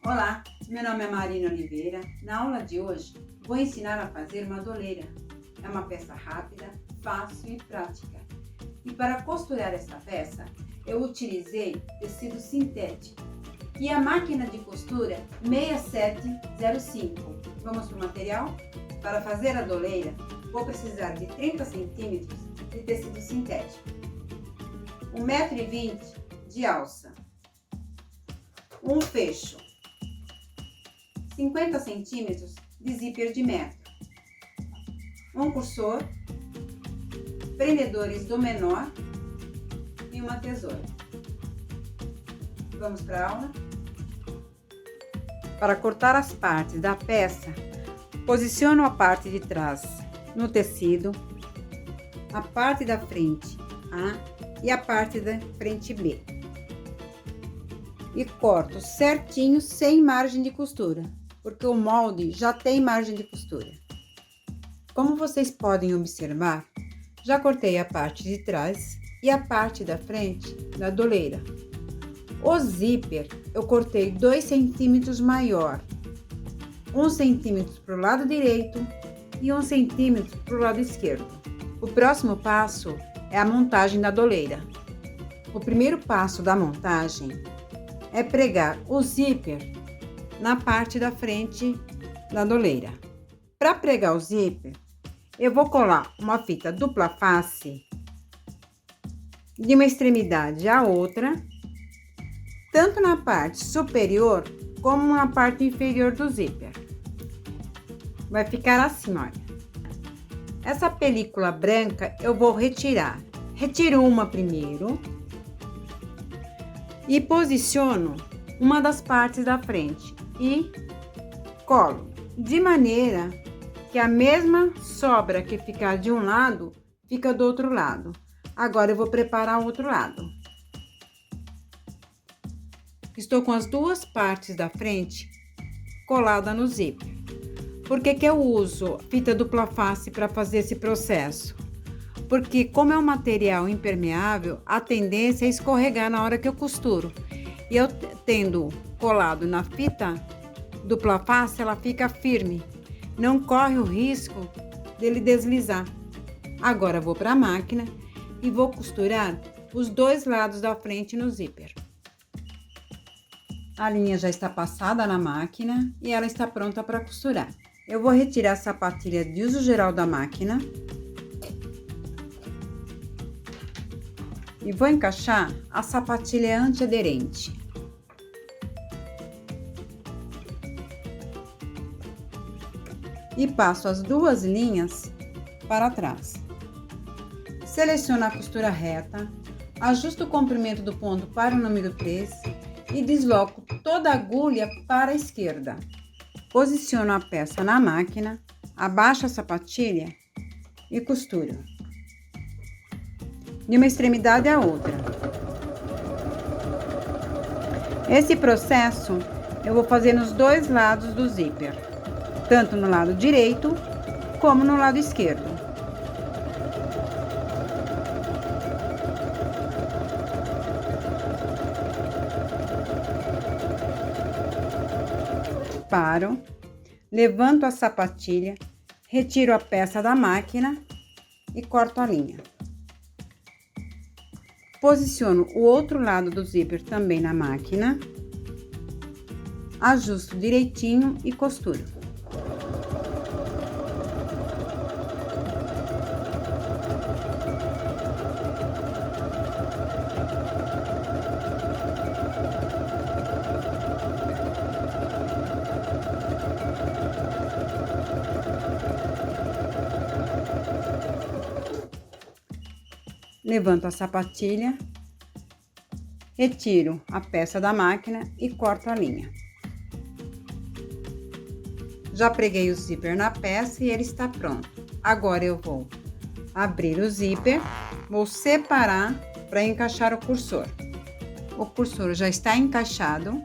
Olá, meu nome é Marina Oliveira. Na aula de hoje, vou ensinar a fazer uma doleira. É uma peça rápida, fácil e prática. E para costurar essa peça, eu utilizei tecido sintético e a máquina de costura 6705. Vamos para o material? Para fazer a doleira, vou precisar de 30 centímetros de tecido sintético, 1,20 m de alça, um fecho, 50 centímetros de zíper de metro, um cursor, prendedores do menor e uma tesoura. Vamos para a aula? Para cortar as partes da peça, posiciono a parte de trás no tecido, a parte da frente A e a parte da frente B. E corto certinho, sem margem de costura, porque o molde já tem margem de costura. Como vocês podem observar, já cortei a parte de trás e a parte da frente da doleira. O zíper eu cortei 2 centímetros maior, 1 centímetro para o lado direito e 1 centímetro para o lado esquerdo. O próximo passo é a montagem da doleira. O primeiro passo da montagem é pregar o zíper na parte da frente da doleira. Para pregar o zíper, eu vou colar uma fita dupla face de uma extremidade à outra, tanto na parte superior como na parte inferior do zíper. Vai ficar assim, olha. Essa película branca eu vou retirar. Retiro uma primeiro e posiciono uma das partes da frente e colo, de maneira que a mesma sobra que ficar de um lado, fica do outro lado. Agora eu vou preparar o outro lado. Estou com as duas partes da frente colada no zíper. Por que que eu uso fita dupla face para fazer esse processo? Porque como é um material impermeável, a tendência é escorregar na hora que eu costuro. E eu tendo colado na fita dupla face, ela fica firme. Não corre o risco dele deslizar. Agora eu vou para a máquina e vou costurar os dois lados da frente no zíper. A linha já está passada na máquina e ela está pronta para costurar. Eu vou retirar a sapatilha de uso geral da máquina e vou encaixar a sapatilha antiaderente. E passo as duas linhas para trás. Seleciono a costura reta, ajusto o comprimento do ponto para o número 3 e desloco toda a agulha para a esquerda. Posiciono a peça na máquina, abaixo a sapatilha e costuro de uma extremidade à outra. Esse processo eu vou fazer nos dois lados do zíper, tanto no lado direito como no lado esquerdo. Paro, levanto a sapatilha, retiro a peça da máquina e corto a linha. Posiciono o outro lado do zíper também na máquina, ajusto direitinho e costuro. Levanto a sapatilha, retiro a peça da máquina e corto a linha. Já preguei o zíper na peça e ele está pronto. Agora eu vou abrir o zíper, vou separar para encaixar o cursor. O cursor já está encaixado.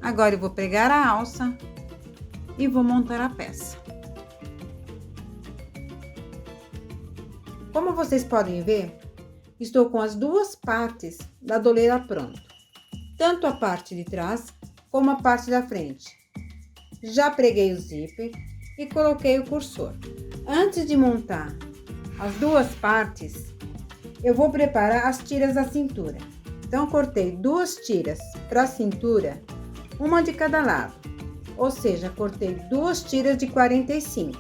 Agora eu vou pregar a alça e vou montar a peça. Como vocês podem ver, estou com as duas partes da doleira pronta, tanto a parte de trás como a parte da frente. Já preguei o zíper e coloquei o cursor. Antes de montar as duas partes, eu vou preparar as tiras da cintura. Então, cortei 2 tiras para a cintura, uma de cada lado. Ou seja, cortei 2 tiras de 45.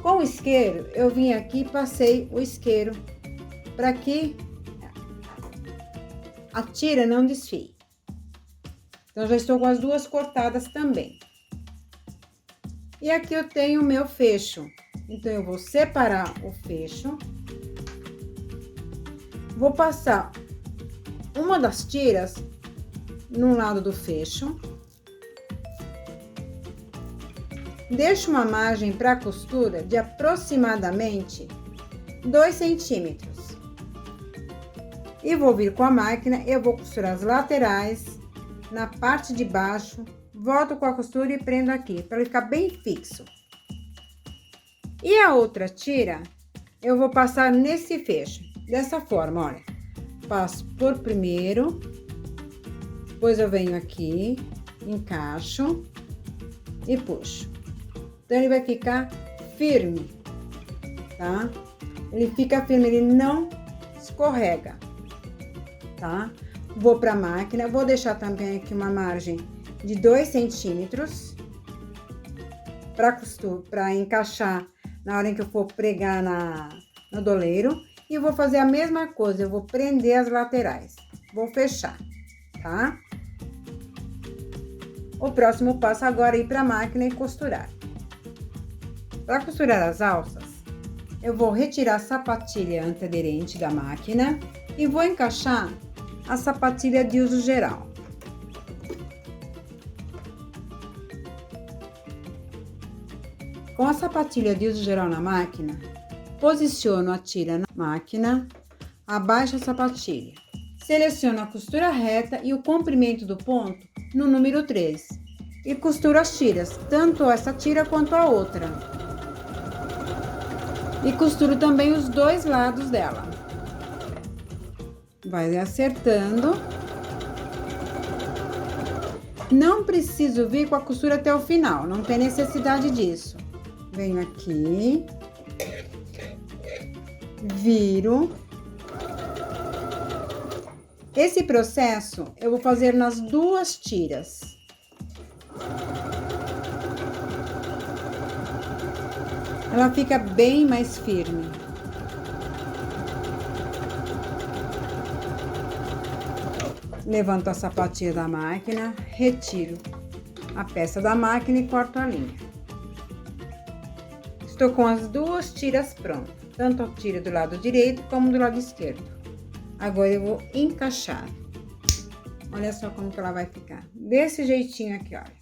Com o isqueiro, eu vim aqui e passei o isqueiro para que a tira não desfie. Então, já estou com as 2 cortadas também. E aqui eu tenho o meu fecho. Então, eu vou separar o fecho. Vou passar uma das tiras no lado do fecho. Deixo uma margem para costura de aproximadamente 2 centímetros. E vou vir com a máquina, eu vou costurar as laterais, na parte de baixo, volto com a costura e prendo aqui, para ele ficar bem fixo. E a outra tira, eu vou passar nesse fecho, dessa forma, olha. Passo por primeiro, depois eu venho aqui, encaixo e puxo. Então, ele vai ficar firme, tá? Ele fica firme, ele não escorrega, tá? Vou para a máquina, vou deixar também aqui uma margem de 2 centímetros para costura, para encaixar na hora em que eu for pregar no doleiro. E vou fazer a mesma coisa, eu vou prender as laterais, vou fechar, tá? O próximo passo agora é ir para a máquina e costurar. Para costurar as alças, eu vou retirar a sapatilha antiaderente da máquina e vou encaixar a sapatilha de uso geral. Com a sapatilha de uso geral na máquina, posiciono a tira na máquina, abaixo a sapatilha. Seleciono a costura reta e o comprimento do ponto no número 3 e costuro as tiras, tanto essa tira quanto a outra. E costuro também os 2 lados dela. Vai acertando. Não preciso vir com a costura até o final, não tem necessidade disso. Venho aqui, viro. Esse processo eu vou fazer nas 2 tiras. Ela fica bem mais firme. Levanto a sapatilha da máquina, retiro a peça da máquina e corto a linha. Estou com as 2 tiras prontas, tanto a tira do lado direito como do lado esquerdo. Agora eu vou encaixar. Olha só como que ela vai ficar. Desse jeitinho aqui, olha.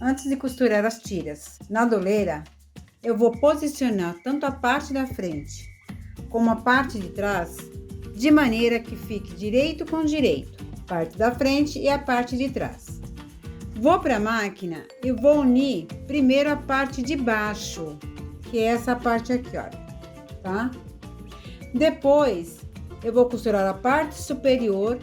Antes de costurar as tiras na doleira, eu vou posicionar tanto a parte da frente como a parte de trás, de maneira que fique direito com direito, parte da frente e a parte de trás. Vou para a máquina e vou unir primeiro a parte de baixo, que é essa parte aqui, olha, tá? Depois, eu vou costurar a parte superior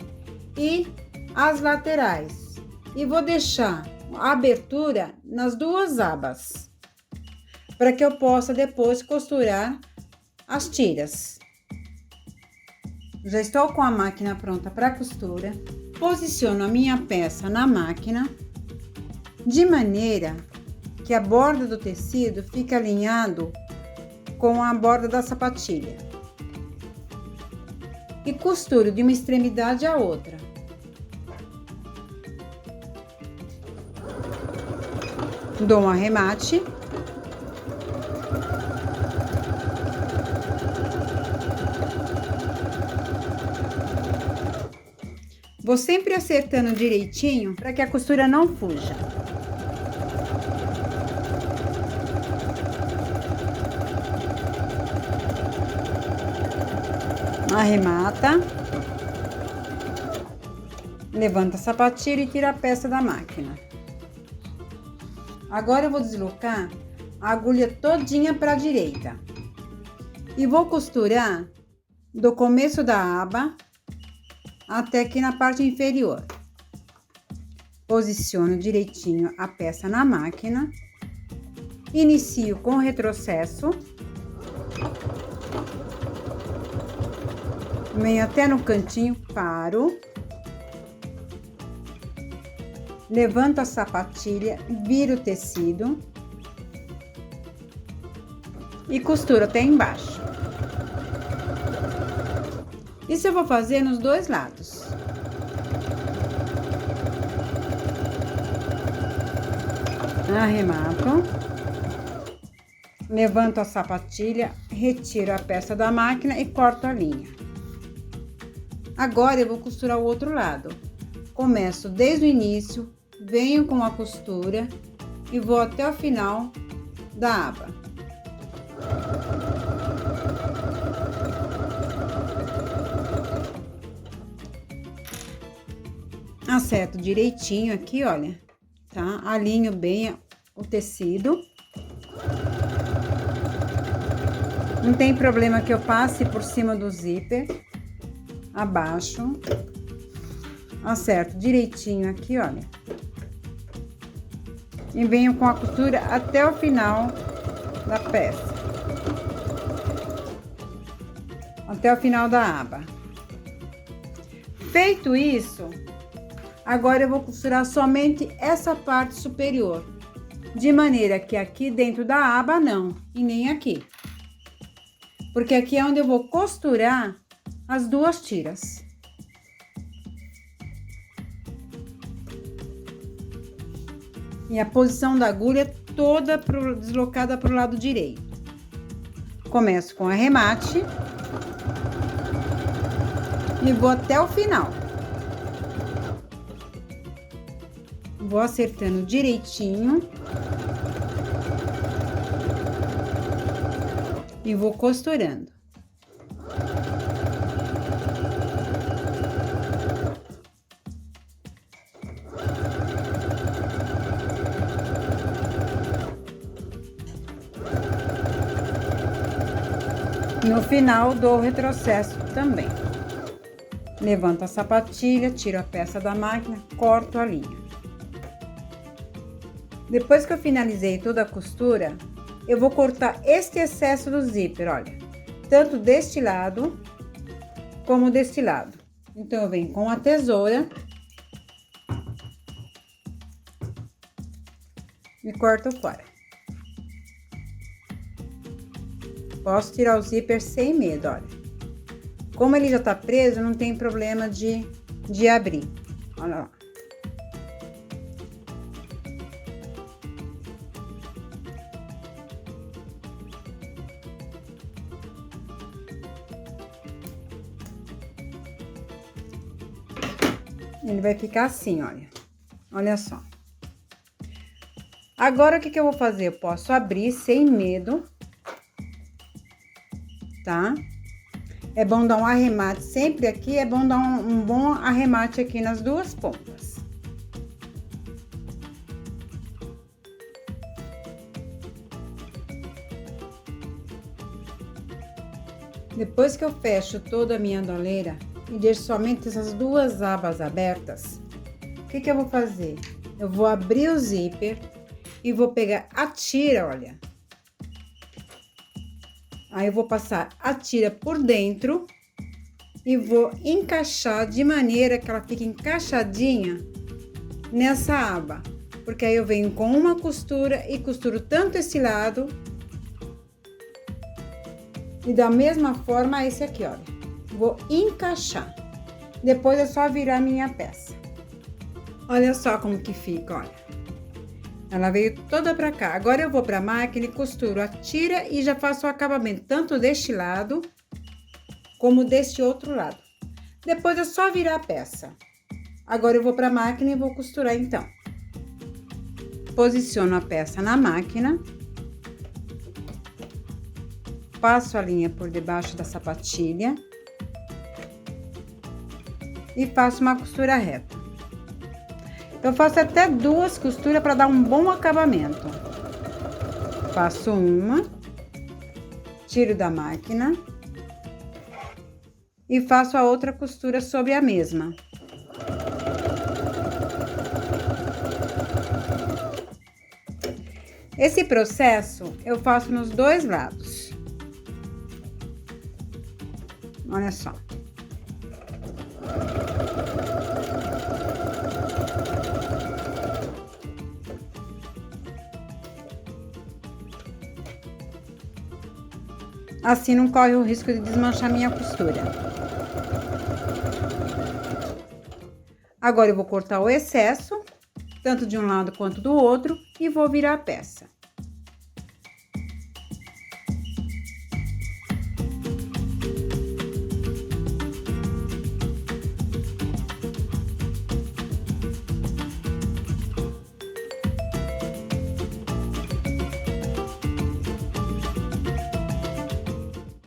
e as laterais. E vou deixar a abertura nas 2 abas, para que eu possa depois costurar as tiras. Já estou com a máquina pronta para costura. Posiciono a minha peça na máquina, de maneira que a borda do tecido fique alinhado com a borda da sapatilha. E costuro de uma extremidade à outra. Dou um arremate. Vou sempre acertando direitinho para que a costura não fuja. Arremata. Levanta a sapatilha e tira a peça da máquina. Agora eu vou deslocar a agulha todinha para a direita. E vou costurar do começo da aba até aqui na parte inferior. Posiciono direitinho a peça na máquina. Inicio com retrocesso. Venho até no cantinho, paro. Levanto a sapatilha, viro o tecido. E costuro até embaixo. Isso eu vou fazer nos dois lados. Arremato. Levanto a sapatilha, retiro a peça da máquina e corto a linha. Agora eu vou costurar o outro lado. Começo desde o início, venho com a costura e vou até o final da aba. Acerto direitinho aqui, olha, tá? Alinho bem o tecido. Não tem problema que eu passe por cima do zíper, abaixo. Acerto direitinho aqui, olha. E venho com a costura até o final da peça. Até o final da aba. Feito isso, agora eu vou costurar somente essa parte superior. De maneira que aqui dentro da aba não, e nem aqui. Porque aqui é onde eu vou costurar as duas tiras. E a posição da agulha toda deslocada para o lado direito. Começo com arremate. E vou até o final. Vou acertando direitinho. E vou costurando. No final, dou o retrocesso também. Levanto a sapatilha, tiro a peça da máquina, corto a linha. Depois que eu finalizei toda a costura, eu vou cortar este excesso do zíper, olha. Tanto deste lado, como deste lado. Então, eu venho com a tesoura e corto fora. Posso tirar o zíper sem medo, olha. Como ele já tá preso, não tem problema de abrir. Olha lá. Ele vai ficar assim, olha. Olha só. Agora, o que que eu vou fazer? Eu posso abrir sem medo. Tá? É bom dar um arremate sempre aqui, é bom dar um bom arremate aqui nas duas pontas. Depois que eu fecho toda a minha doleira e deixo somente essas duas abas abertas, o que que eu vou fazer? Eu vou abrir o zíper e vou pegar a tira, olha. Aí, eu vou passar a tira por dentro e vou encaixar de maneira que ela fique encaixadinha nessa aba. Porque aí eu venho com uma costura e costuro tanto esse lado e da mesma forma esse aqui, olha. Vou encaixar. Depois é só virar minha peça. Olha só como que fica, olha. Ela veio toda pra cá. Agora eu vou pra máquina e costuro a tira e já faço o acabamento tanto deste lado como deste outro lado. Depois é só virar a peça. Agora eu vou pra máquina e vou costurar então. Posiciono a peça na máquina. Passo a linha por debaixo da sapatilha. E faço uma costura reta. Eu faço até duas costuras para dar um bom acabamento. Faço uma, tiro da máquina e faço a outra costura sobre a mesma. Esse processo eu faço nos dois lados. Olha só. Assim não corre o risco de desmanchar minha costura. Agora eu vou cortar o excesso, tanto de um lado quanto do outro, e vou virar a peça.